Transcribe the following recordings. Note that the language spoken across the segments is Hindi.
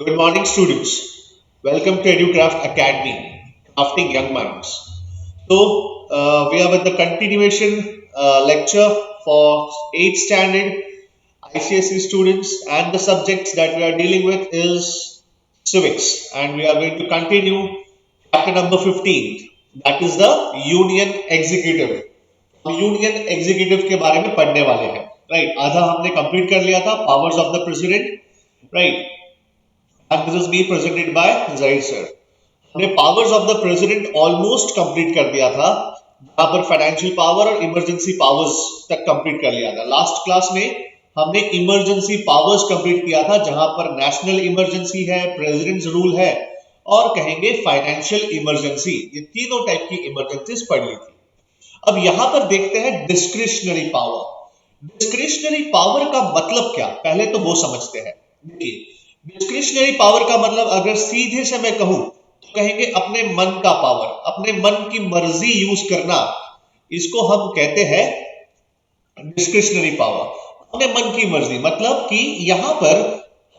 Good morning, students. Welcome to EduCraft Academy, Crafting Young Minds. We are with the continuation lecture for 8th standard ICSE students, and the subjects that we are dealing with is civics, and we are going to continue chapter number 15. That is the Union Executive. हम यूनियन एग्जीक्यूटिव के बारे में पढ़ने वाले हैं, राइट? आधा हमने कंप्लीट कर लिया था, powers of the president, right? And this is being presented by Zahir sir. हमने powers of the president almost complete कर दिया था, जहां पर फाइनेंशियल पावर और इमरजेंसी पावर्स तक कंप्लीट कर लिया था। लास्ट क्लास में हमने इमरजेंसी पावर्स कंप्लीट किया था, जहां पर नेशनल इमरजेंसी है, प्रेसिडेंट्स रूल है और कहेंगे फाइनेंशियल इमरजेंसी। ये तीनों टाइप की इमरजेंसीज पढ़ ली थी। अब यहां पर देखते हैं डिस्क्रिशनरी पावर। डिस्क्रिशनरी पावर का मतलब क्या, पहले तो वो समझते हैं। देखिए, डिस्क्रिशनरी पावर का मतलब अगर सीधे से मैं कहूं तो कहेंगे अपने मन का पावर, अपने मन की मर्जी यूज करना, इसको हम कहते हैं डिस्क्रिशनरी पावर। अपने मन की मर्जी मतलब कि यहां पर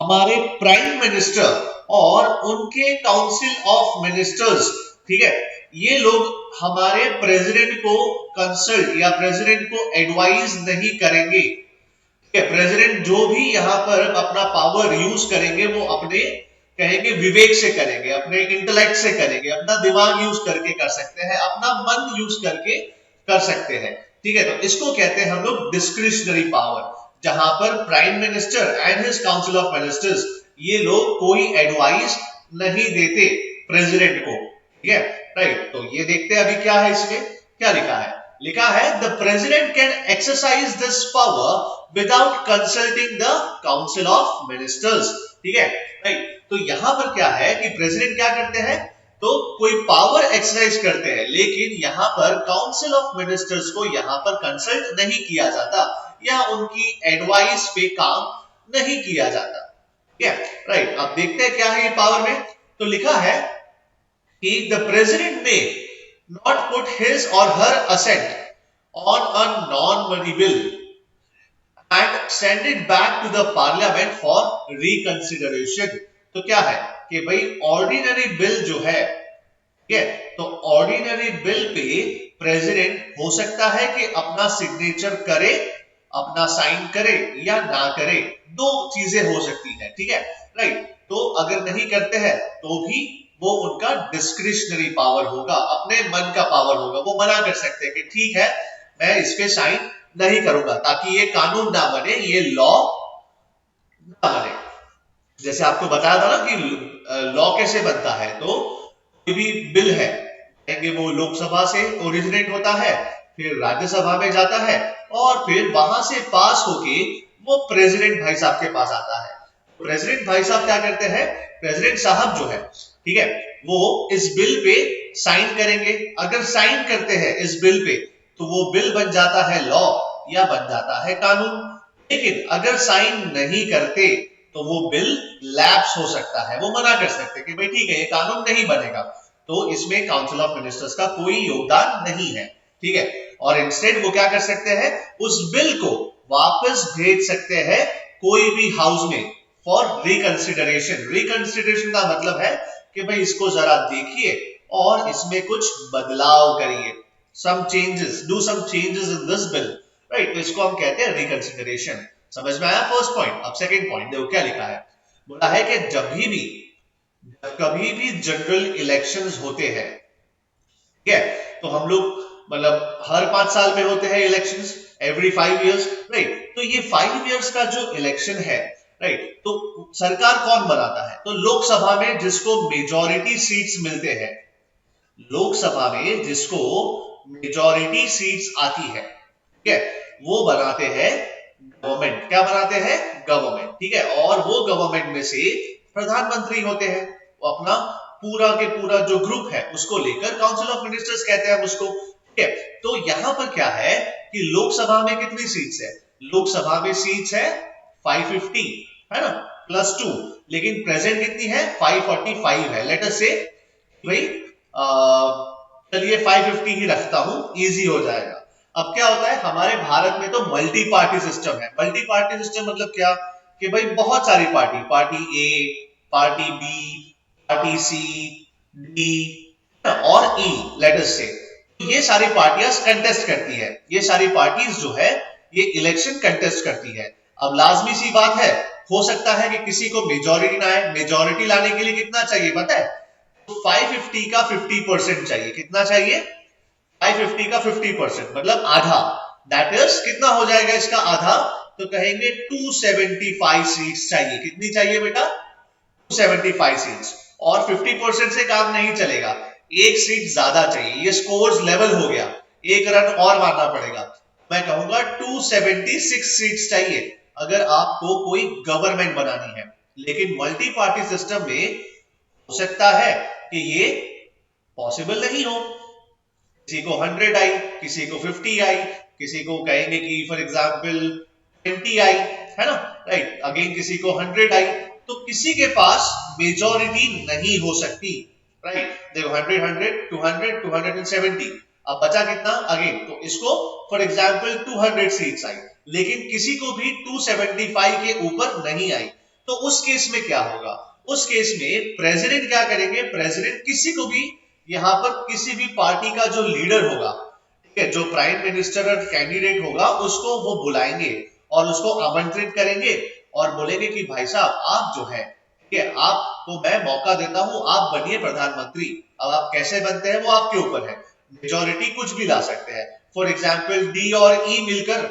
हमारे प्राइम मिनिस्टर और उनके काउंसिल ऑफ मिनिस्टर्स, ठीक है, ये लोग हमारे प्रेसिडेंट को कंसल्ट या प्रेसिडेंट को एडवाइज नहीं करेंगे। प्रेसिडेंट जो भी यहाँ पर अपना पावर यूज करेंगे वो अपने कहेंगे विवेक से करेंगे, अपने इंटेलेक्ट से करेंगे, अपना दिमाग यूज करके कर सकते हैं, अपना मन यूज करके कर सकते हैं। ठीक है, तो इसको कहते हैं हम लोग डिस्क्रिशनरी पावर, जहां पर prime minister and his council of ministers ये लोग कोई एडवाइस नहीं देते प्रेसिडेंट को। ठीक है, राइट। तो ये देखते हैं अभी क्या है, इसमें क्या लिखा है। लिखा है the president can exercise this power without consulting the council of ministers. ठीक है, राइट। तो यहां पर क्या है कि प्रेसिडेंट क्या करते हैं, तो कोई पावर एक्सरसाइज करते हैं, लेकिन यहां पर काउंसिल ऑफ मिनिस्टर्स को यहां पर कंसल्ट नहीं किया जाता या उनकी एडवाइस पे काम नहीं किया जाता। ठीक है, राइट। अब देखते हैं क्या है ये पावर में। तो लिखा है कि द प्रेसिडेंट में not put his or her assent on a non-money bill and send it back to the parliament for reconsideration। तो क्या है कि भाई ऑर्डिनरी बिल जो है, ठीक है, तो ऑर्डिनरी बिल पे प्रेसिडेंट हो सकता है कि अपना सिग्नेचर करे, अपना साइन करे या ना करे, दो चीजें हो सकती है। ठीक है, राइट। तो अगर नहीं करते हैं तो भी वो उनका डिस्क्रिशनरी पावर होगा, अपने मन का पावर होगा। वो मना कर सकते हैं कि ठीक है मैं इस पे साइन नहीं करूंगा, ताकि ये कानून ना बने, ये लॉ ना बने। जैसे आपको बताया था ना कि लॉ कैसे बनता है, तो कोई भी बिल है वो लोकसभा से ओरिजिनेट होता है, फिर राज्यसभा में जाता है और फिर वहां से पास होके वो प्रेसिडेंट भाई साहब के पास आता है। प्रेसिडेंट भाई साहब क्या करते हैं, प्रेसिडेंट साहब जो है, ठीक है, वो इस बिल पे साइन करेंगे। अगर साइन करते हैं इस बिल पे तो वो बिल बन जाता है लॉ या बन जाता है कानून। लेकिन अगर साइन नहीं करते तो वो बिल लैप्स हो सकता है, वो मना कर सकते हैं कि भाई ठीक है ये कानून नहीं बनेगा। तो इसमें काउंसिल ऑफ मिनिस्टर्स का कोई योगदान नहीं है। ठीक है, और इंस्टेड वो क्या कर सकते हैं, उस बिल को वापस भेज सकते हैं कोई भी हाउस में फॉर रिकंसिडरेशन। रिकंसिडरेशन का मतलब है कि भाई इसको जरा देखिए और इसमें कुछ बदलाव करिए, some changes, do some changes in this bill, right? तो इसको हम कहते हैं रिकंसिडरेशन। समझ में आया फर्स्ट पॉइंट। अब सेकंड पॉइंट देखो क्या लिखा है। बोला है कि कभी भी जनरल इलेक्शंस होते हैं, ठीक है, तो हम लोग मतलब हर 5 साल में होते हैं इलेक्शंस, एवरी 5 इयर्स, राइट। तो ये 5 इयर्स का जो इलेक्शन है, राइट, तो सरकार कौन बनाता है, तो लोकसभा में जिसको मेजॉरिटी सीट्स मिलते हैं, लोकसभा में जिसको मेजॉरिटी सीट्स आती है, ठीक है, वो बनाते हैं गवर्नमेंट। क्या बनाते हैं, गवर्नमेंट। ठीक है, और वो गवर्नमेंट में से प्रधानमंत्री होते हैं, वो अपना पूरा के पूरा जो ग्रुप है उसको लेकर काउंसिल ऑफ मिनिस्टर्स कहते हैं उसको, ठीक है। तो यहाँ पर क्या है कि लोकसभा में कितनी सीट्स है, लोकसभा में सीट्स है 550 है ना, +2, लेकिन प्रेजेंट कितनी है 545 है। लेट अस से भाई चलिए 550 ही रखता हूं, इजी हो जाएगा। अब क्या होता है हमारे भारत में तो मल्टी पार्टी सिस्टम है। मल्टी पार्टी सिस्टम मतलब क्या कि भाई बहुत सारी पार्टी, पार्टी ए, पार्टी बी, पार्टी सी, डी और ई, लेट अस से ये सारी पार्टियां कंटेस्ट करती है, ये सारी पार्टीज जो है ये इलेक्शन कंटेस्ट करती है। अब लाजमी सी बात है, हो सकता है कि किसी को मेजोरिटी ना आए, मेजोरिटी लाने के लिए कितना चाहिए पता है, 550 का 50% चाहिए। कितना चाहिए 550 का 50% मतलब आधा, दैट इज कितना हो जाएगा इसका आधा, तो कहेंगे 275 सीट्स चाहिए। कितनी चाहिए बेटा 275 सीट्स। और 50% से काम नहीं चलेगा, एक सीट ज्यादा चाहिए, ये स्कोर्स लेवल हो गया, एक रन और मारना पड़ेगा। मैं कहूंगा 276 सीट्स चाहिए अगर आपको कोई गवर्नमेंट बनानी है। लेकिन मल्टी पार्टी सिस्टम में हो सकता है कि ये पॉसिबल नहीं हो, किसी को 100 आई, किसी को 50 आई, किसी को कहेंगे कि फॉर एग्जांपल 20 आई, है ना, राइट, अगेन किसी को 100 आई, तो किसी के पास मेजॉरिटी नहीं हो सकती, राइट। देखो 100 100 200 270, अब बचा कितना अगेन, तो इसको फॉर एग्जांपल 200 सीट्स आई, लेकिन किसी को भी 275 के ऊपर नहीं आई, तो उस केस में क्या होगा, उस केस में प्रेसिडेंट क्या करेंगे, प्रेसिडेंट किसी को भी यहां पर किसी भी पार्टी का जो लीडर होगा, ठीक है, जो प्राइम मिनिस्टर और कैंडिडेट होगा उसको वो बुलाएंगे और उसको आमंत्रित करेंगे और बोलेंगे कि भाई साहब आप जो है, ठीक है, आपको मैं मौका देता हूं, आप बनिए प्रधानमंत्री। अब आप कैसे बनते हैं वो आपके ऊपर है, मेजोरिटी कुछ भी ला सकते हैं। फॉर एग्जाम्पल डी और ई मिलकर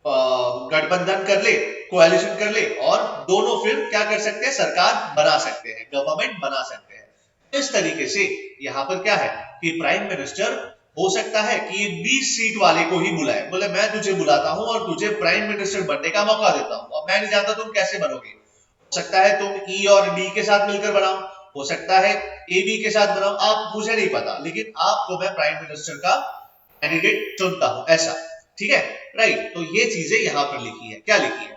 गठबंधन कर ले, कोएलिशन कर ले और दोनों फिर क्या कर सकते हैं, सरकार बना सकते हैं, गवर्नमेंट बना सकते हैं। इस तरीके से यहाँ पर क्या है कि प्राइम मिनिस्टर हो सकता है कि 20 सीट वाले को ही बुलाए, बोले मैं तुझे बुलाता हूं और तुझे प्राइम मिनिस्टर बनने का मौका देता हूं। अब मैं नहीं जानता तुम कैसे बनोगे, हो सकता है तुम ई और डी के साथ मिलकर बनाओ, हो सकता है ए बी के साथ बनाओ, आप मुझे नहीं पता, लेकिन आपको मैं प्राइम मिनिस्टर का कैंडिडेट चुनता हूं, ऐसा, ठीक है, राइट। तो ये चीजें यहां पर लिखी है, क्या लिखी है,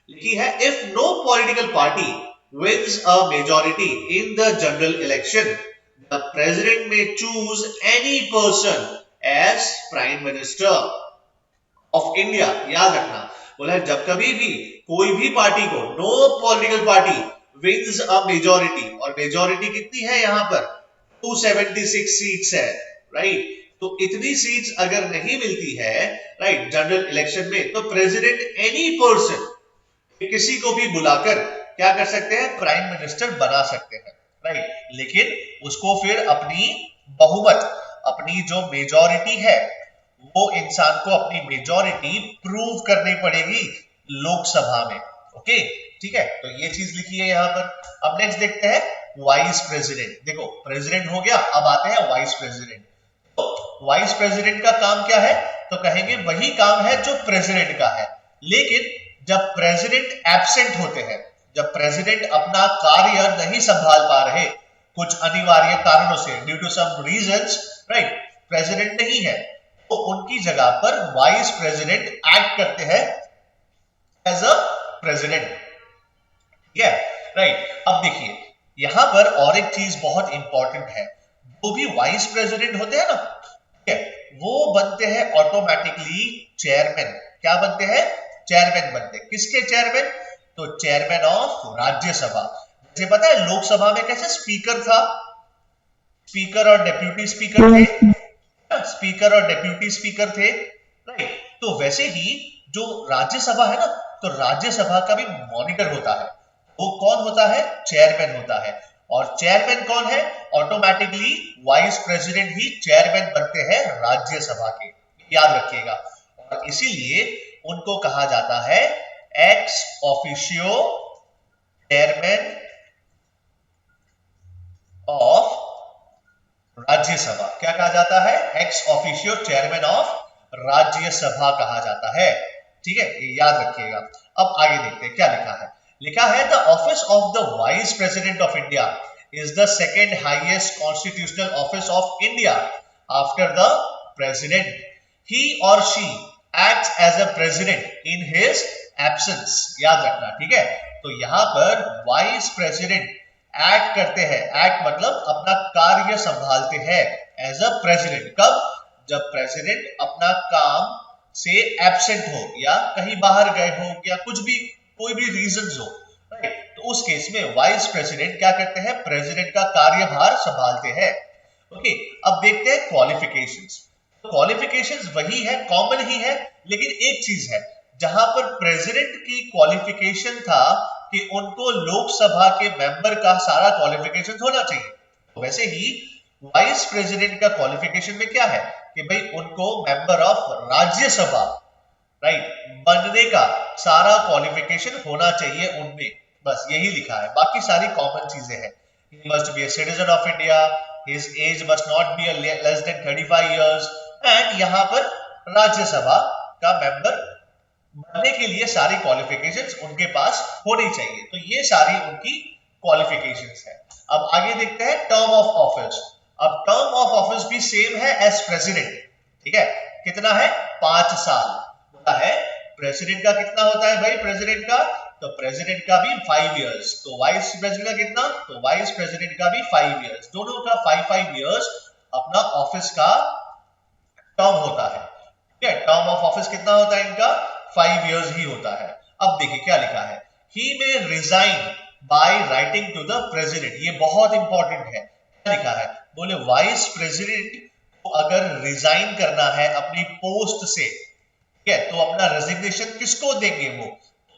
लिखी है if no political party wins a majority in the general election, the president may choose any person as prime minister of India। याद रखना, बोला जब कभी भी कोई भी पार्टी को, no political party wins a majority, और मेजोरिटी कितनी है यहां पर 276 सीट्स है, राइट। तो इतनी सीट्स अगर नहीं मिलती है, राइट, जनरल इलेक्शन में, तो प्रेसिडेंट एनी पर्सन, किसी को भी बुलाकर क्या कर सकते हैं, प्राइम मिनिस्टर बना सकते हैं, राइट। लेकिन उसको फिर अपनी बहुमत, अपनी जो मेजॉरिटी है, वो इंसान को अपनी मेजॉरिटी प्रूव करनी पड़ेगी लोकसभा में, ओके, ठीक है। तो ये चीज लिखी है यहां पर। अब नेक्स्ट देखते हैं वाइस प्रेसिडेंट। देखो प्रेसिडेंट हो गया, अब आते हैं वाइस प्रेसिडेंट। तो वाइस प्रेसिडेंट का काम क्या है, तो कहेंगे वही काम है जो प्रेसिडेंट का है, लेकिन जब प्रेसिडेंट एब्सेंट होते हैं, जब प्रेसिडेंट अपना कार्य नहीं संभाल पा रहे कुछ अनिवार्य कारणों से, due to some reasons, right, president नहीं है, तो उनकी जगह पर वाइस प्रेसिडेंट एक्ट करते हैं एज अ प्रेसिडेंट, ठीक है, राइट। अब देखिए यहां पर और एक चीज बहुत इंपॉर्टेंट है, वो भी वाइस प्रेसिडेंट होते हैं ना, ठीक है, वो बनते हैं ऑटोमेटिकली चेयरमैन। क्या बनते हैं, चेयरमैन बनते हैं। किसके चेयरमैन, तो चेयरमैन ऑफ राज्यसभा। जैसे पता है लोकसभा में कैसे स्पीकर था, स्पीकर और डेप्यूटी स्पीकर थे, स्पीकर और डेप्यूटी स्पीकर थे, राइट। तो वैसे ही जो राज्यसभा है ना, तो राज्यसभा का भी मॉनिटर होता है, वो कौन होता है, चेयरमैन होता है। और चेयरमैन कौन है, ऑटोमेटिकली वाइस प्रेसिडेंट ही चेयरमैन बनते हैं राज्यसभा के, याद रखिएगा। और इसीलिए उनको कहा जाता है x officio chairman of Rajya Sabha. क्या कहा जाता है, x officio chairman of Rajya Sabha कहा जाता है, ठीक है, ये याद रखिएगा। अब आगे देखते हैं क्या लिखा है, लिखा है the office of the vice president of India is the second highest constitutional office of India after the president. He or she acts as a president in his absence. याद रखना, ठीक है. तो यहां पर वाइस प्रेसिडेंट एक्ट करते हैं, एक्ट मतलब अपना कार्य संभालते हैं एज अ प्रेसिडेंट. कब? जब प्रेसिडेंट अपना काम से एब्सेंट हो या कहीं बाहर गए हो या कुछ भी कोई भी रीजंस हो, राइट. तो उस केस में वाइस प्रेसिडेंट क्या करते हैं? प्रेसिडेंट का कार्यभार संभालते हैं. ओके, अब देखते हैं क्वालिफिकेशंस. क्वालिफिकेशंस वही है, कॉमन ही है, लेकिन एक चीज है जहां पर प्रेसिडेंट की क्वालिफिकेशन था कि उनको लोकसभा के मेंबर का सारा क्वालिफिकेशन होना चाहिए. वैसे ही वाइस प्रेसिडेंट का क्वालिफिकेशन में क्या है कि भाई उनको मेंबर ऑफ राज्यसभा, राइट, बनने का सारा क्वालिफिकेशन होना चाहिए उनमें. बस यही लिखा है, बाकी सारी कॉमन चीजें हैं. He must be a citizen of India, his age must not be less than 35 years, and यहाँ पर राज्यसभा का मेंबर बनने के लिए सारी क्वालिफिकेशंस उनके पास होनी चाहिए. तो ये सारी उनकी क्वालिफिकेशंस है. अब आगे देखते हैं टर्म ऑफ ऑफिस. अब टर्म ऑफ ऑफिस भी सेम है एज प्रेसिडेंट, ठीक है. कितना है? 5 साल होता है. प्रेसिडेंट का कितना होता है भाई? प्रेसिडेंट का, तो प्रेसिडेंट का भी 5 इयर्स. तो वाइस प्रेसिडेंट का कितना? तो वाइस प्रेसिडेंट का भी 5 इयर्स. दोनों का 5 इयर्स अपना ऑफिस का टर्म होता है, ठीक है. टर्म ऑफ ऑफिस कितना होता है इनका? 5 इयर्स ही होता है. अब देखिए क्या लिखा है. He may resign by writing to the president. ये बहुत इंपॉर्टेंट है. क्या लिखा है? बोले वाइस प्रेसिडेंट को अगर रिजाइन करना है अपनी पोस्ट से, ठीक है, तो अपना रेजिग्नेशन किसको देंगे? वो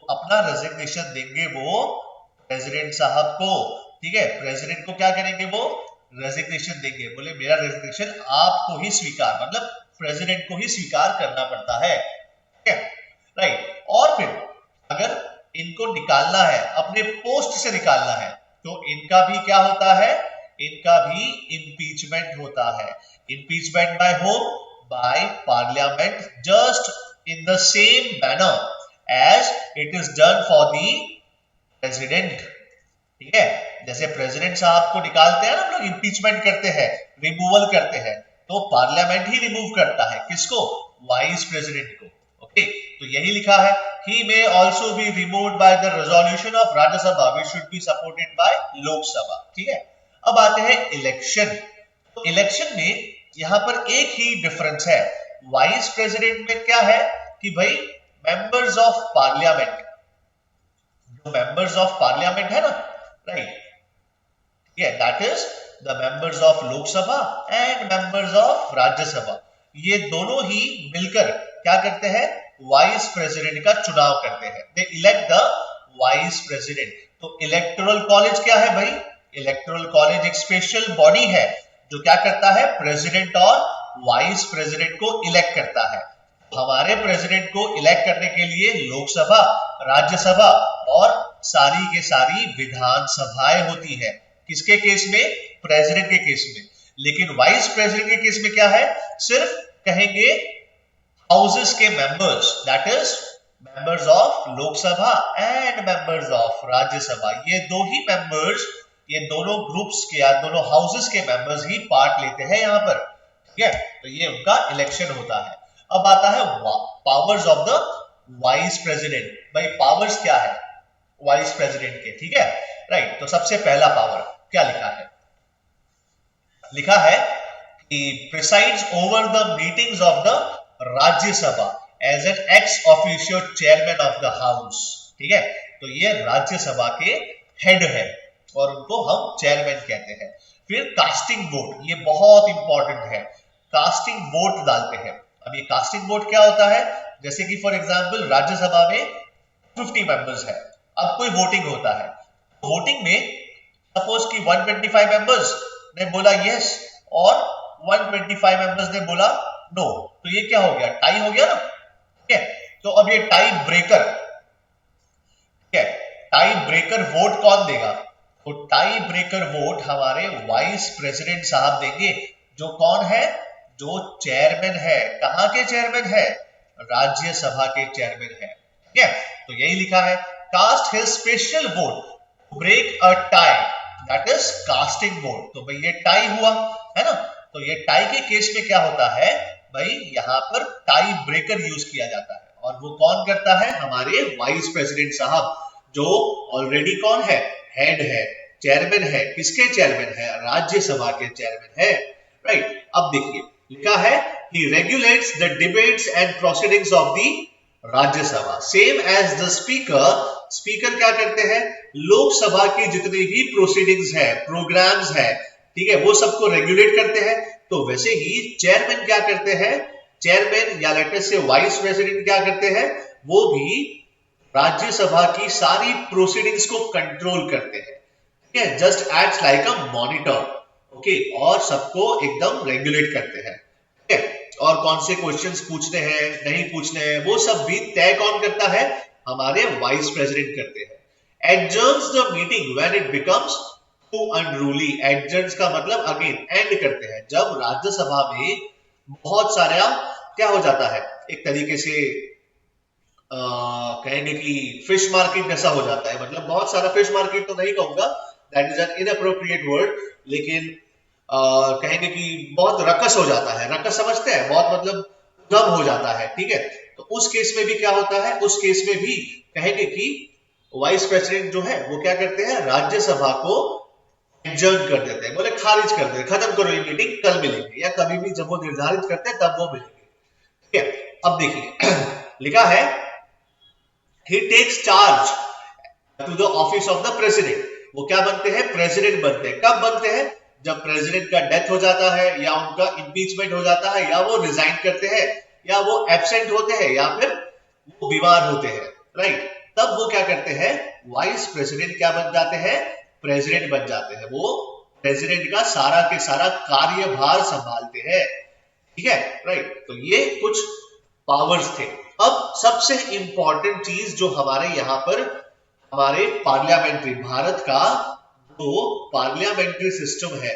अपना रेजिग्नेशन देंगे वो प्रेसिडेंट साहब को, ठीक है. प्रेसिडेंट को क्या करेंगे? वो रेजिग्नेशन देंगे. बोले मेरा रेजिग्नेशन आपको ही स्वीकार, मतलब प्रेसिडेंट को ही स्वीकार करना पड़ता है, ठीक है, राइट. और फिर अगर इनको निकालना है, अपने पोस्ट से निकालना है, तो इनका भी क्या होता है? इनका भी इम्पीचमेंट होता है. Impeachment by home? By parliament, just in the same manner as it is done for the president, ठीक है. जैसे प्रेसिडेंट साहब को निकालते हैं ना हम लोग, इम्पीचमेंट करते हैं, रिमूवल करते हैं, तो पार्लियामेंट ही रिमूव करता है. किसको? वाइस प्रेसिडेंट को. ओके, तो यही लिखा है. he may also be removed by the resolution of Rajya Sabha which should be supported by Lok Sabha, ठीक है. अब आते हैं इलेक्शन. तो इलेक्शन में यहां पर एक ही डिफरेंस है. वाइस प्रेसिडेंट में क्या है कि भाई मेंबर्स ऑफ पार्लियामेंट, जो मेंबर्स ऑफ पार्लियामेंट है ना, राइट, ये that is the members of Lok Sabha and members of Rajya Sabha. ये दोनों ही मिलकर क्या करते हैं? वाइस प्रेसिडेंट का चुनाव करते हैं. दे इलेक्ट द वाइस प्रेसिडेंट. तो इलेक्टोरल कॉलेज क्या है भाई? इलेक्टोरल कॉलेज एक स्पेशल बॉडी है जो क्या करता है? प्रेसिडेंट और वाइस प्रेसिडेंट को इलेक्ट करता है. हमारे प्रेसिडेंट को इलेक्ट करने के लिए लोकसभा, राज्यसभा और सारी के सारी विधानसभाएं होती है. किसके केस में? प्रेसिडेंट के केस में. लेकिन वाइस प्रेसिडेंट के केस में क्या है? सिर्फ कहेंगे हाउसेस के members, that is members of Lok Sabha and members of Rajya Sabha. ये दो ही मेंबर्स, ये दोनों ग्रुप्स के या दोनों हाउसेस के मेंबर्स ही पार्ट लेते हैं यहां पर, ठीक है. तो ये उनका इलेक्शन होता है. अब आता है powers of the vice president. भाई पावर्स क्या है वाइस प्रेसिडेंट के? ठीक है, राइट. तो सबसे पहला पावर क्या लिखा है? लिखा है कि presides over the meetings of the Rajya Sabha as an ex officio chairman of the house, ठीक है. तो ये राज्यसभा के हेड है और उनको हम चेयरमैन कहते हैं. फिर कास्टिंग वोट, ये बहुत इंपॉर्टेंट है. कास्टिंग वोट डालते हैं. अब ये कास्टिंग वोट क्या होता है? जैसे कि फॉर एग्जांपल राज्यसभा में 50 मेंबर्स है. अब कोई वोटिंग होता है, वोटिंग में सपोज कि 125 मेंबर्स ने बोला यस और 125 मेंबर्स ने बोला नो, तो ये क्या हो गया? टाई हो गया ना, ठीक है. तो अब ये टाई ब्रेकर, ठीक है, टाई ब्रेकर वोट कौन देगा? तो टाई ब्रेकर वोट हमारे वाइस प्रेसिडेंट साहब देंगे, जो कौन है? जो चेयरमैन है. कहां के चेयरमैन है? राज्यसभा के चेयरमैन है, ठीक है. तो यही लिखा है cast his special vote to break a tie, that is casting vote। तो भाई ये टाई हुआ है ना, तो ये टाई के केस में क्या होता है भाई, यहाँ पर टाई ब्रेकर यूज किया जाता है, और वो कौन करता है, हमारे वाइस प्रेसिडेंट साहब, जो ऑलरेडी कौन है, हेड है, चेयरमैन है, किसके चेयरमैन है, राज्यसभा के चेयरमैन है, राइट। अब देखिए लिखा है he regulates the debates and proceedings of the Rajya Sabha, same as the speaker. Speaker क्या करते हैं, लोकसभा की जितनी भी प्रोसीडिंग्स है, प्रोग्राम्स है, ठीक है, वो सबको रेगुलेट करते हैं। तो वैसे ही चेयरमैन क्या करते हैं, चेयरमैन या लेटर से वाइस प्रेसिडेंट क्या करते हैं, वो भी राज्यसभा की सारी प्रोसीडिंग्स को कंट्रोल करते हैं, ठीक है, just acts like a monitor, okay, और सबको एकदम रेगुलेट करते हैं, ठीक है। और कौन से क्वेश्चंस पूछने हैं, नहीं पूछने हैं, वो सब भी तय कौन करता है, हमारे वाइस प्रेसिडेंट करते हैं। Adjourns the meeting when it becomes too unruly. Adjourns का मतलब अगेन एंड करते हैं, जब राज्यसभा में बहुत सारा क्या हो जाता है, एक तरीके से कहेंगे कि फिश मार्केट जैसा हो जाता है, मतलब बहुत सारा फिश मार्केट तो नहीं कहूंगा, that is an inappropriate word, लेकिन कहेंगे कि बहुत रकस हो जाता है, रकस समझते हैं, बहुत मतलब गम हो जाता है, ठीक है। तो उस केस में भी क्या होता है, उस केस में भी कहेंगे कि वाइस प्रेसिडेंट जो है वो क्या करते हैं, राज्यसभा को एडजर्न कर देते हैं, बोले खारिज कर देते हैं, खत्म करो ये मीटिंग, कल मिलेंगे, या कभी भी जब वो निर्धारित करते हैं तब वो मिलेंगे, ठीक है। अब देखिए लिखा है he takes charge to the office of the president। वो क्या बनते हैं, प्रेसिडेंट बनते हैं। कब बनते हैं, जब प्रेसिडेंट का डेथ हो जाता है, या उनका इम्पीचमेंट हो जाता है, या वो रिजाइन करते हैं, या वो एब्सेंट होते हैं, या फिर वो बीमार होते हैं, राइट। तब वो क्या करते हैं, वाइस प्रेसिडेंट क्या बन जाते हैं, प्रेसिडेंट बन जाते हैं। वो प्रेसिडेंट का सारा के सारा कार्यभार संभालते हैं, ठीक है, राइट। तो ये कुछ पावर्स थे। अब सबसे इंपॉर्टेंट चीज जो हमारे यहाँ पर हमारे पार्लियामेंट्री, भारत का जो पार्लियामेंट्री सिस्टम है,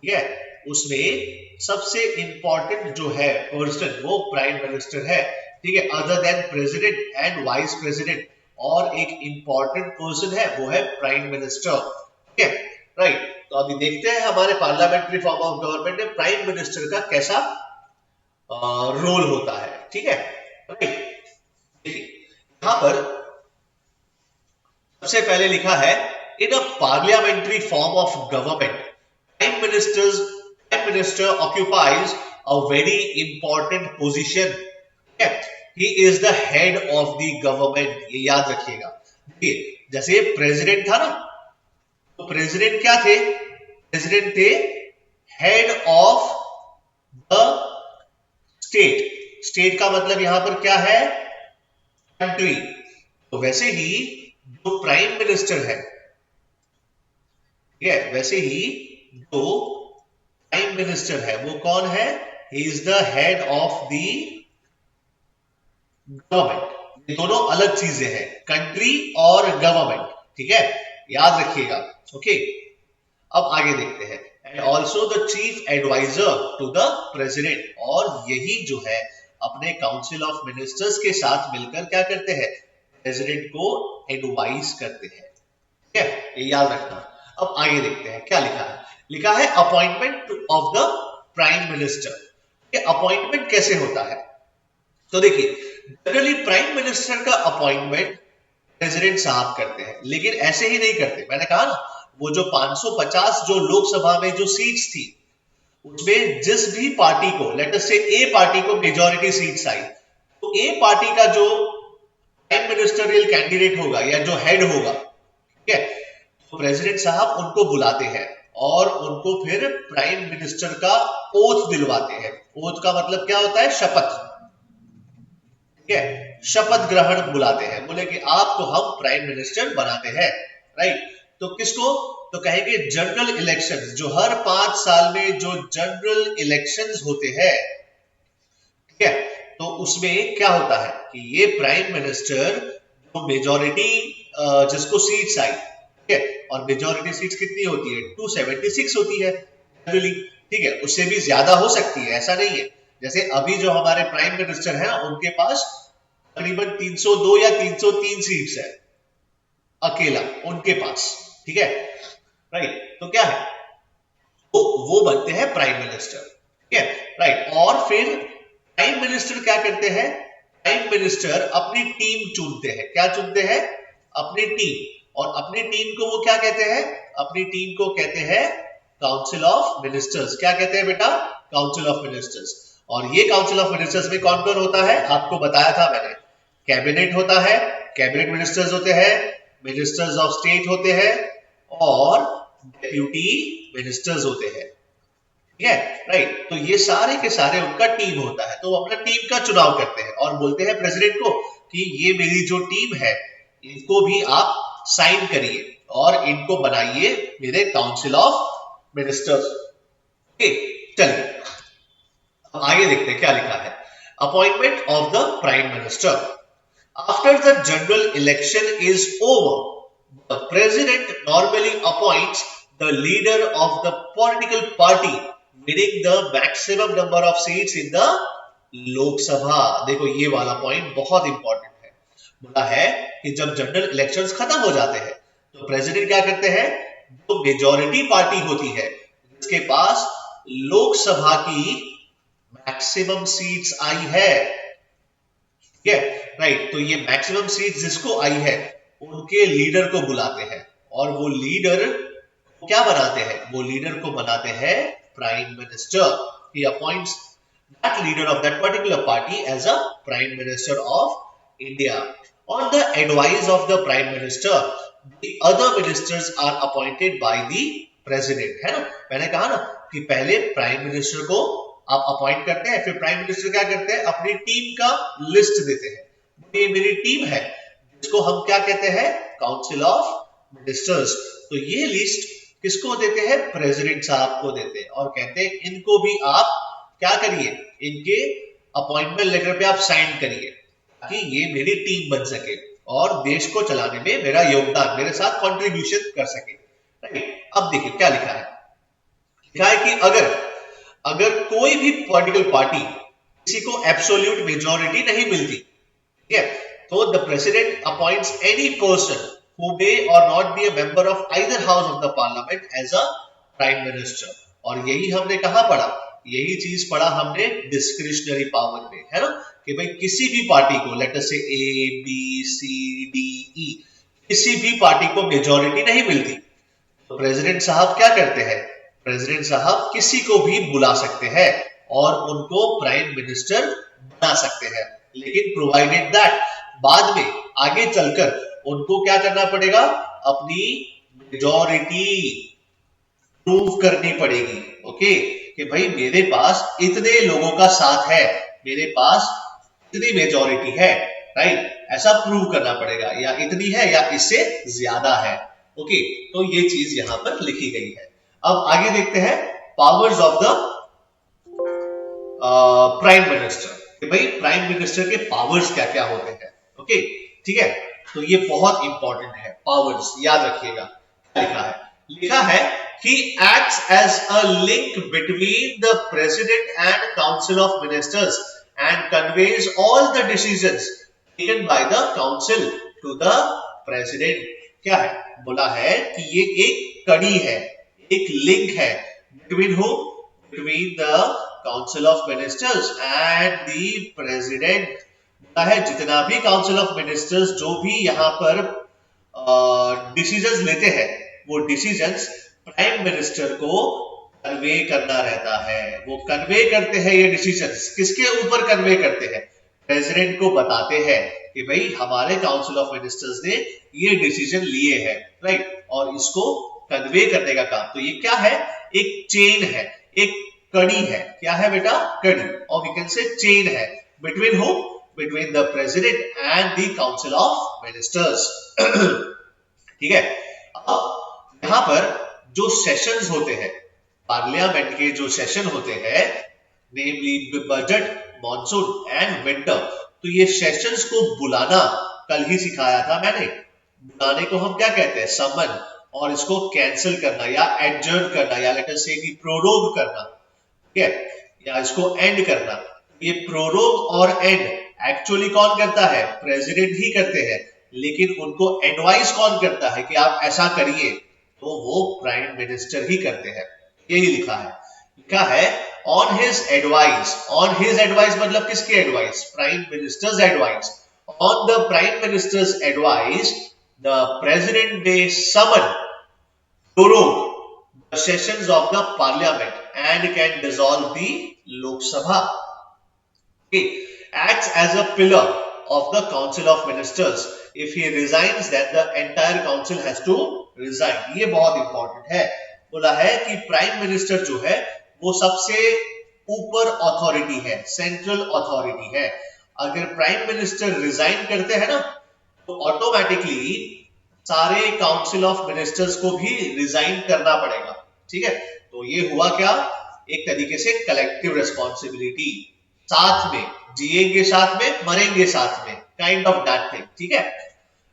ठीक है, उसमें सबसे इंपॉर्टेंट जो है पर्सन वो प्राइम मिनिस्टर है, ठीक है, other than president and vice president, और एक इंपॉर्टेंट पर्सन है वो है प्राइम मिनिस्टर, ठीक है, राइट। तो अभी देखते हैं हमारे पार्लियामेंट्री फॉर्म ऑफ गवर्नमेंट में प्राइम मिनिस्टर का कैसा रोल होता है, ठीक है, राइट। देखिए यहां पर सबसे पहले लिखा है in a parliamentary form of government prime minister occupies a very important position, he is the head of the government, ये याद रखिएगा। देखिए जैसे प्रेसिडेंट था ना, तो प्रेसिडेंट क्या थे, प्रेसिडेंट थे head of the state. State का मतलब यहां पर क्या है, कंट्री। तो वैसे ही जो प्राइम मिनिस्टर है, ठीक है, वैसे ही जो प्राइम मिनिस्टर है वो कौन है, ही is the head of the government. ये दोनों अलग चीजें हैं, कंट्री और गवर्नमेंट, ठीक है, याद रखिएगा, ओके। अब आगे देखते हैं, and also the chief adviser to the president, और यही जो है अपने काउंसिल ऑफ मिनिस्टर्स के साथ मिलकर क्या करते हैं, प्रेसिडेंट को एडवाइस करते हैं, ठीक है, ये याद रखना। अब आगे देखते हैं क्या लिखा है, लिखा है appointment of the prime minister. ये अपॉइंटमेंट कैसे होता है, तो देखिए जनरली प्राइम मिनिस्टर का अपॉइंटमेंट प्रेसिडेंट साहब करते हैं, लेकिन ऐसे ही नहीं करते। मैंने कहा ना, वो जो 550 जो लोकसभा में जो सीट्स थी, उसमें जिस भी पार्टी को, लेट अस से ए पार्टी को मेजॉरिटी सीट्स आई, तो ए पार्टी का जो प्राइम मिनिस्टरियल कैंडिडेट होगा या जो हेड होगा, ठीक है, तो प्रेसिडेंट साहब उनको बुलाते हैं और उनको फिर प्राइम मिनिस्टर का ओथ दिलवाते हैं। ओथ का मतलब क्या होता है, शपथ, ठीक है, शपथ ग्रहण बुलाते हैं, बोले कि आपको हम प्राइम मिनिस्टर बनाते हैं, राइट। तो किसको, तो कहेंगे जनरल इलेक्शंस, जो हर 5 साल में जो जनरल इलेक्शंस होते हैं, ठीक है, तो उसमें क्या होता है कि ये प्राइम मिनिस्टर जो मेजॉरिटी जिसको सीट्स आई, ठीक है, और मेजॉरिटी सीट्स कितनी होती है, 276 होती है जनरली, ठीक है, उससे भी ज्यादा हो सकती है, ऐसा नहीं है। जैसे अभी जो हमारे प्राइम मिनिस्टर है उनके पास तकरीबन 302 या 303 सीट्स है, अकेला उनके पास, ठीक है, राइट। तो क्या है, तो वो बनते हैं प्राइम मिनिस्टर, ठीक है, राइट। और फिर प्राइम मिनिस्टर क्या करते हैं, प्राइम मिनिस्टर अपनी टीम चुनते हैं, क्या चुनते हैं, अपनी टीम। और अपनी टीम को वो क्या कहते हैं, अपनी टीम को कहते हैं काउंसिल ऑफ मिनिस्टर्स। क्या कहते हैं बेटा, काउंसिल ऑफ मिनिस्टर्स। और ये काउंसिल ऑफ मिनिस्टर्स में कौन कौन होता है, आपको बताया था मैंने, कैबिनेट होता है, कैबिनेट मिनिस्टर्स होते हैं, मिनिस्टर्स ऑफ स्टेट होते हैं और डेप्यूटी मिनिस्टर्स होते हैं, ठीक है, राइट। तो ये सारे के सारे उनका टीम होता है, तो वो अपना टीम का चुनाव करते हैं और बोलते हैं प्रेसिडेंट को कि ये मेरी जो टीम है इनको भी आप साइन करिए और इनको बनाइए मेरे काउंसिल ऑफ मिनिस्टर्स। ओके, चलिए अब आगे देखते हैं क्या लिखा है। Appointment of the prime minister. After the general election is over, the president normally appoints the leader of the political party winning the maximum number of seats in the लोक सभा। देखो ये वाला पॉइंट बहुत इंपॉर्टेंट है। बोला है कि जब जनरल इलेक्शंस खत्म हो जाते हैं तो प्रेसिडेंट क्या करते हैं, जो मेजॉरिटी पार्टी होती है जिसके पास लोकसभा की मैक्सिमम सीट्स आई है, ठीक है, राइट। तो ये मैक्सिमम सीट जिसको आई है उनके लीडर को बुलाते हैं और वो लीडर को क्या बनाते हैं, वो लीडर को बनाते हैं prime minister. He appoints that leader of that particular party as a prime minister of India. On the advice of the prime minister the other ministers are appointed by the president, है ना। मैंने कहा ना कि पहले प्राइम मिनिस्टर को आप अपॉइंट करते हैं, फिर प्राइम मिनिस्टर क्या करते हैं, अपनी टीम का लिस्ट देते हैं, ये मेरी टीम है जिसको हम क्या कहते हैं, काउंसिल ऑफ मिनिस्टर्स। तो ये लिस्ट किसको देते हैं, प्रेसिडेंट साहब को देते हैं और कहते हैं इनको भी आप क्या करिए, इनके अपॉइंटमेंट लेटर पे आप साइन करिए ताकि ये मेरी टीम बन सके और देश को चलाने में मेरा योगदान, मेरे साथ कंट्रीब्यूशन कर सके, राइट। अब देखिए क्या लिखा है, लिखा है कि अगर कोई भी पॉलिटिकल पार्टी किसी को एब्सोल्यूट मेजॉरिटी नहीं मिलती, ठीक है, तो the president appoints any person who may or not be a member of either house of the parliament as a prime minister. और यही हमने कहां पढ़ा, यही चीज पढ़ा हमने डिस्क्रिशनरी पावर में, है ना, कि भाई किसी भी पार्टी को, लेट अस से A B C D E, किसी भी पार्टी को मेजॉरिटी नहीं मिलती तो प्रेसिडेंट साहब क्या करते हैं, प्रेसिडेंट साहब किसी को भी बुला सकते हैं और उनको प्राइम मिनिस्टर बना सकते हैं, लेकिन प्रोवाइडेड दैट बाद में आगे चलकर उनको क्या करना पड़ेगा, अपनी मेजॉरिटी प्रूव करनी पड़ेगी। ओके, कि भाई मेरे पास इतने लोगों का साथ है, मेरे पास इतनी मेजॉरिटी है, राइट, ऐसा प्रूव करना पड़ेगा, या इतनी है या इससे ज्यादा है। ओके, तो ये चीज यहां पर लिखी गई है। अब आगे देखते हैं powers of the prime minister, कि भाई प्राइम मिनिस्टर के पावर्स क्या क्या होते हैं। ओके, ठीक है, तो ये बहुत इंपॉर्टेंट है, पावर्स याद रखिएगा। क्या लिखा है, लिखा है he acts as a link between the president and council of ministers and conveys all the decisions taken by the council to the president। क्या है, बोला है कि ये एक कड़ी है, एक लिंक है, between who, between the council of ministers and the president। बोला है जितना भी council of ministers जो भी यहाँ पर डिसीजंस लेते हैं वो डिसीजंस प्राइम मिनिस्टर को कन्वे करना रहता है। वो कन्वे करते हैं ये डिसीजंस, किसके ऊपर कन्वे करते हैं, प्रेसिडेंट को बताते हैं कि भाई हमारे काउंसिल ऑफ मिनिस्टर्स ने ये डिसीजन लिए हैं, राइट, और इसको कन्वे करने का काम। तो ये क्या है, एक चेन है, एक कड़ी है। क्या है बेटा, कड़ी, और वी कैन से चेन है between who, between the president and the council of ministers. ठीक है, अब यहां पर जो सेशंस होते हैं, पार्लियामेंट के जो सेशन होते हैं, नेमली बजट, मॉनसून एंड विंटर, तो ये सेशंस को बुलाना कल ही सिखाया था मैंने। बुलाने को हम क्या कहते हैं, समन, और इसको कैंसिल करना या एडजर्न करना या लेट अस से कि प्रोरोग करना, ठीक है, या इसको एंड करना। ये प्रोरोग और एंड एक्चुअली कौन करता है, प्रेसिडेंट ही करते हैं, लेकिन उनको एडवाइस कौन करता है कि आप ऐसा करिए, तो वो प्राइम मिनिस्टर ही करते हैं। यही लिखा है ऑन हिज एडवाइस मतलब किसकी advice? Prime minister's advice. On the prime minister's advice the president may summon prorogue the sessions of the parliament and can dissolve the Lok Sabha. Okay. Acts as a pillar of the council of ministers. If he resigns, then the entire council has to resign. ये बहुत इंपॉर्टेंट है। बोला है कि प्राइम मिनिस्टर जो है वो सबसे ऊपर अथॉरिटी है, सेंट्रल अथॉरिटी है। अगर प्राइम मिनिस्टर रिजाइन करते हैं ना, तो ऑटोमेटिकली सारे काउंसिल ऑफ मिनिस्टर्स को भी रिजाइन करना पड़ेगा। ठीक है, तो ये हुआ क्या, एक तरीके से कलेक्टिव रिस्पॉन्सिबिलिटी, साथ में जिएंगे साथ में मरेंगे साथ में, काइंड ऑफ दैट थिंग। ठीक है,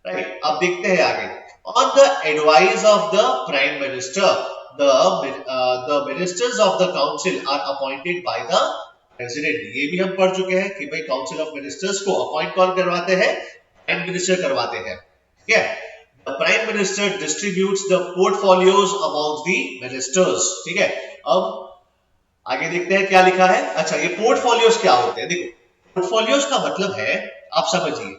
राइट। अब देखते हैं आगे। On the advice of the prime minister the ministers of the council are appointed by the president. ये भी हम पढ़ चुके हैं कि भाई काउंसिल ऑफ मिनिस्टर्स को अपॉइंट कौन करवाते हैं? प्राइम मिनिस्टर करवाते हैं। ठीक है, the prime minister distributes the portfolios amongst the ministers। ठीक है, अब आगे देखते हैं क्या लिखा है। अच्छा, ये पोर्टफोलियोज क्या होते हैं? देखो, पोर्टफोलियोज का मतलब है, आप समझिए,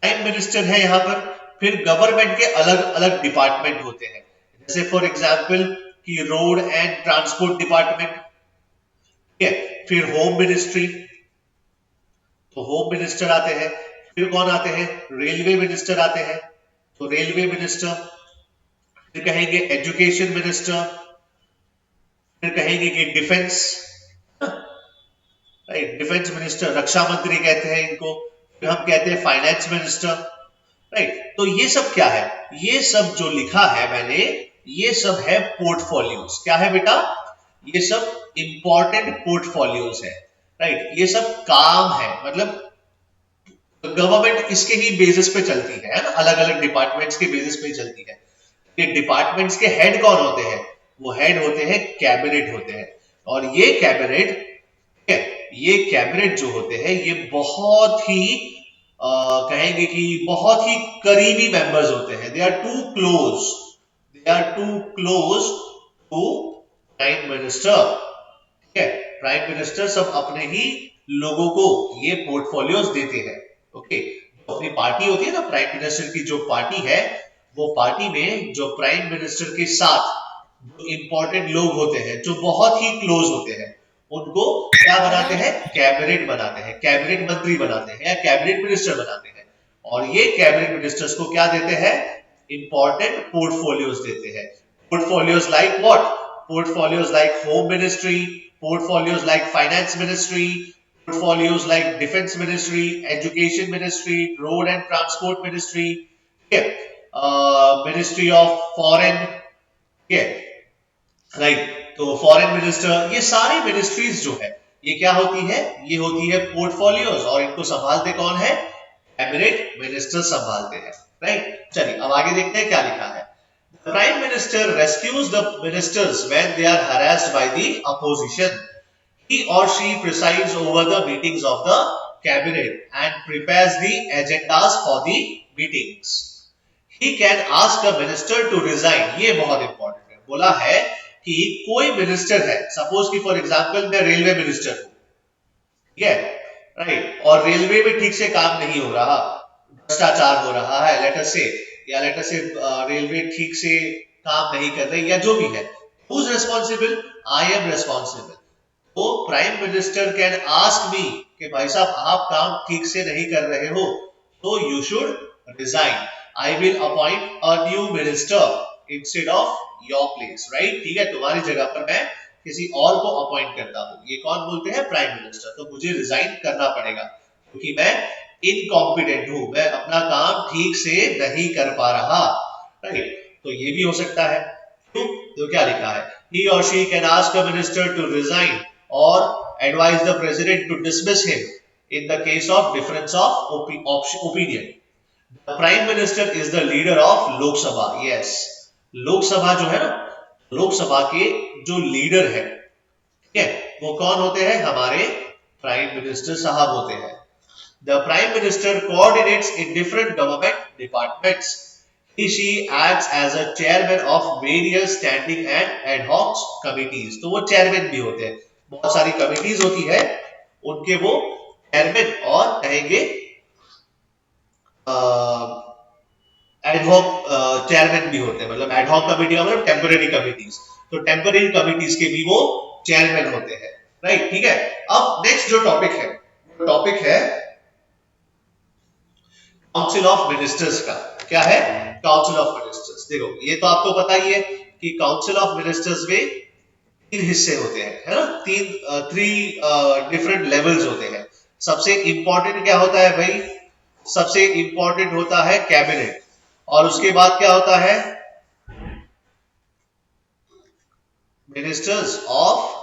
प्राइम मिनिस्टर है यहाँ पर, फिर गवर्नमेंट के अलग अलग डिपार्टमेंट होते हैं, जैसे फॉर एग्जांपल कि रोड एंड ट्रांसपोर्ट डिपार्टमेंट, ठीक है, फिर होम मिनिस्ट्री, तो होम मिनिस्टर आते हैं, फिर कौन आते हैं? रेलवे मिनिस्टर आते हैं, तो रेलवे मिनिस्टर, फिर कहेंगे एजुकेशन मिनिस्टर, फिर कहेंगे कि डिफेंस, राइट, डिफेंस मिनिस्टर, रक्षा मंत्री कहते हैं इनको, फिर हम कहते हैं फाइनेंस मिनिस्टर, राइट। तो ये सब क्या है? ये सब जो लिखा है मैंने, ये सब है पोर्टफोलियोज। क्या है बेटा? ये सब इंपॉर्टेंट पोर्टफोलियोज है, राइट। ये सब काम है, मतलब गवर्नमेंट इसके ही बेसिस पे चलती है ना, अलग अलग डिपार्टमेंट्स के बेसिस पे चलती है। ये डिपार्टमेंट्स के हेड कौन होते हैं? वो हेड होते हैं कैबिनेट होते हैं, और ये कैबिनेट जो होते हैं ये बहुत ही कहेंगे कि बहुत ही करीबी मेंबर्स होते हैं। They are too close to prime minister. ठीक है, प्राइम मिनिस्टर सब अपने ही लोगों को ये पोर्टफोलियोज देते हैं। ओके, तो अपनी पार्टी होती है ना, प्राइम मिनिस्टर की जो पार्टी है, वो पार्टी में जो प्राइम मिनिस्टर के साथ जो इंपॉर्टेंट लोग होते हैं, जो बहुत ही क्लोज होते हैं, उनको क्या बनाते हैं? कैबिनेट बनाते हैं, कैबिनेट मंत्री बनाते हैं या कैबिनेट मिनिस्टर बनाते हैं। और ये कैबिनेट मिनिस्टर्स को क्या देते हैं? इंपॉर्टेंट पोर्टफोलियोज देते हैं। Portfolios like what? Portfolios like home ministry, portfolios like finance ministry, portfolios like defence ministry, education ministry, road and transport ministry, ministry of foreign, right. तो फॉरेन मिनिस्टर, ये सारी मिनिस्ट्रीज जो है ये क्या होती है? ये होती है पोर्टफोलियोज, और इनको संभालते कौन है? कैबिनेट मिनिस्टर संभालते हैं, राइट। चलिए अब आगे देखते हैं क्या लिखा है। The Prime Minister rescues the ministers when they are harassed by the opposition. He or she presides over the meetings of the cabinet and prepares the agendas for the meetings. He can ask a minister to resign. ये बहुत इंपॉर्टेंट है। बोला है कि कोई मिनिस्टर है, सपोज कि फॉर एग्जांपल मैं रेलवे मिनिस्टर हूं, ठीक है, राइट, और रेलवे में ठीक से काम नहीं हो रहा, भ्रष्टाचार हो रहा है, लेट अस से रेलवे ठीक से काम नहीं कर रही, या जो भी है, who is responsible? I am responsible. तो prime minister can ask me कि भाई साहब आप काम ठीक से नहीं कर रहे हो, तो you should resign. I will appoint a new minister instead of your place, right. ठीक है, तुम्हारी जगह पर मैं किसी और को अपॉइंट करता हूं। ये कौन बोलते हैं? Prime minister. तो मुझे रिजाइन करना पड़ेगा क्योंकि मैं इनकॉम्पिटेंट हूं, मैं अपना काम ठीक से नहीं कर पा रहा, राइट। तो ये भी हो सकता है। तो क्या लिखा है? He or she can ask a minister to resign or advise the president to dismiss him in the case of difference of opinion. The prime minister is the leader of Lok Sabha. Yes, लोक सभा जो है ना, लोकसभा के जो लीडर है, ठीक है, वो कौन होते हैं? हमारे प्राइम मिनिस्टर साहब होते हैं। The Prime Minister coordinates in different government departments. She acts as a chairman of various standing and ad hoc committees. तो वो chairman भी होते हैं, बहुत सारी committees होती है, उनके वो chairman और कहेंगे एडहॉक चेयरमैन भी होते हैं, मतलब एडहॉक कमेटी का मतलब टेम्पररी कमिटीज, तो टेम्पररी कमिटीज के भी वो चेयरमैन होते हैं, राइट, ठीक है। अब नेक्स्ट जो टॉपिक है काउंसिल ऑफ मिनिस्टर्स का। क्या है काउंसिल ऑफ मिनिस्टर्स? देखो ये तो आपको पता ही है कि काउंसिल ऑफ मिनिस्टर्स में 3 हिस्से होते हैं, है ना, 3 डिफरेंट लेवल्स होते हैं। सबसे इंपॉर्टेंट क्या होता है भाई? सबसे इंपॉर्टेंट होता है कैबिनेट, और उसके बाद क्या होता है? मिनिस्टर्स ऑफ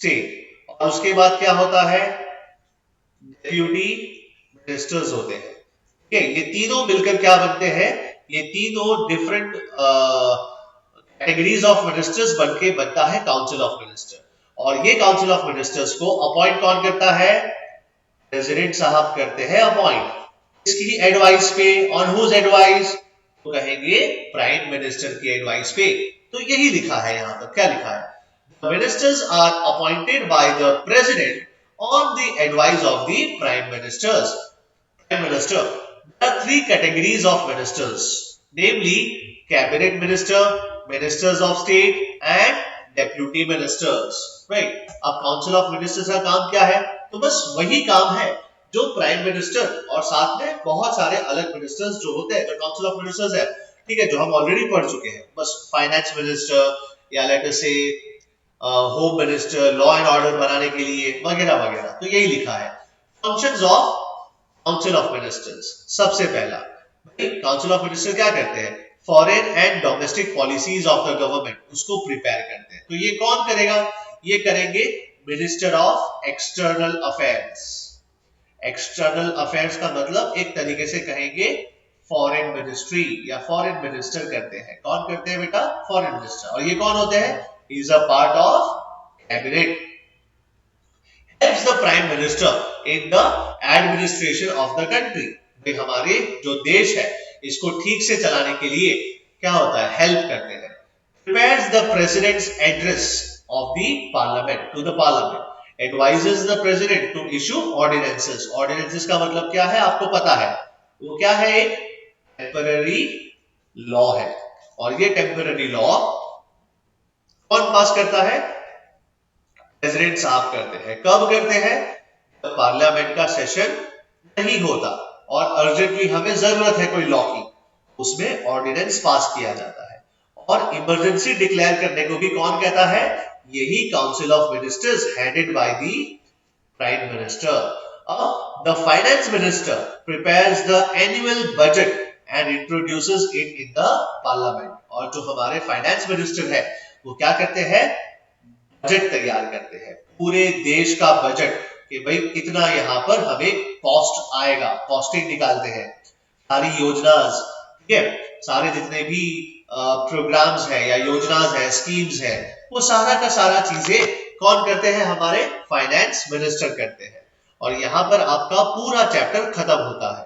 स्टेट, और उसके बाद क्या होता है? डेप्यूटी मिनिस्टर्स होते हैं, ठीक है। ये तीनों मिलकर क्या बनते हैं? ये तीनों डिफरेंट कैटेगरीज ऑफ मिनिस्टर्स बनके बनता है काउंसिल ऑफ मिनिस्टर। और ये काउंसिल ऑफ मिनिस्टर्स को अपॉइंट कौन करता है? प्रेसिडेंट साहब करते हैं अपॉइंट। इसकी एडवाइस पे, ऑन हुज एडवाइस? तो कहेंगे प्राइम मिनिस्टर की एडवाइस पे। तो यही लिखा है यहाँ पर, क्या लिखा है? The ministers are appointed by the president on the advice of the prime ministers. Prime minister. There are 3 categories of ministers, namely cabinet minister, ministers of state and deputy ministers. Right? अब council of ministers का काम क्या है? तो बस वही काम है जो प्राइम मिनिस्टर और साथ में बहुत सारे अलग मिनिस्टर्स जो होते हैं, जो काउंसिल ऑफ मिनिस्टर्स है, ठीक है, जो हम ऑलरेडी पढ़ चुके हैं। बस फाइनेंस मिनिस्टर या लेट अस से home minister, law and order बनाने के लिए वगैरह वगैरह, तो यही लिखा है। Functions of council of ministers. सबसे पहला काउंसिल ऑफ मिनिस्टर क्या करते हैं? Foreign and domestic policies of the government, उसको प्रिपेयर करते हैं। तो ये कौन करेगा? ये करेंगे minister of external affairs. External affairs का मतलब एक तरीके से कहेंगे फॉरेन मिनिस्ट्री या फॉरेन मिनिस्टर करते हैं। कौन करते हैं बेटा? Foreign minister. और ये कौन होते हैं? Is a part of cabinet. Helps the prime minister in the administration of the country. भाई हमारे जो देश है इसको ठीक से चलाने के लिए क्या होता है? हेल्प करते हैं। Prepares the president's address of the parliament to the parliament. Advises the president to issue ordinances. Ordinances का मतलब क्या है? आपको पता है, वो क्या है? एक टेम्पररी लॉ है। और ये टेम्पररी लॉ कौन पास करता है? प्रेसिडेंट साहब करते हैं। कब करते हैं? जब पार्लियामेंट का सेशन नहीं होता और अर्जेंटली हमें जरूरत है कोई लॉ की, उसमें ऑर्डिनेंस पास किया जाता है। और इमरजेंसी डिक्लेयर करने को भी कौन कहता है? यही council of ministers headed by the prime minister. The finance minister prepares the annual budget and introduces it in the parliament. और जो हमारे फाइनेंस मिनिस्टर है वो क्या करते हैं? बजट तैयार करते हैं, पूरे देश का बजट, कि भाई इतना यहाँ पर हमें कॉस्ट आएगा, कॉस्टिंग निकालते हैं, सारी योजनास, ठीक है, सारे जितने भी प्रोग्राम्स है या योजनास है, स्कीम्स है, वो सारा का सारा चीजें कौन करते हैं? हमारे फाइनेंस मिनिस्टर करते हैं। और यहाँ पर आपका पूरा चैप्टर खत्म होता है।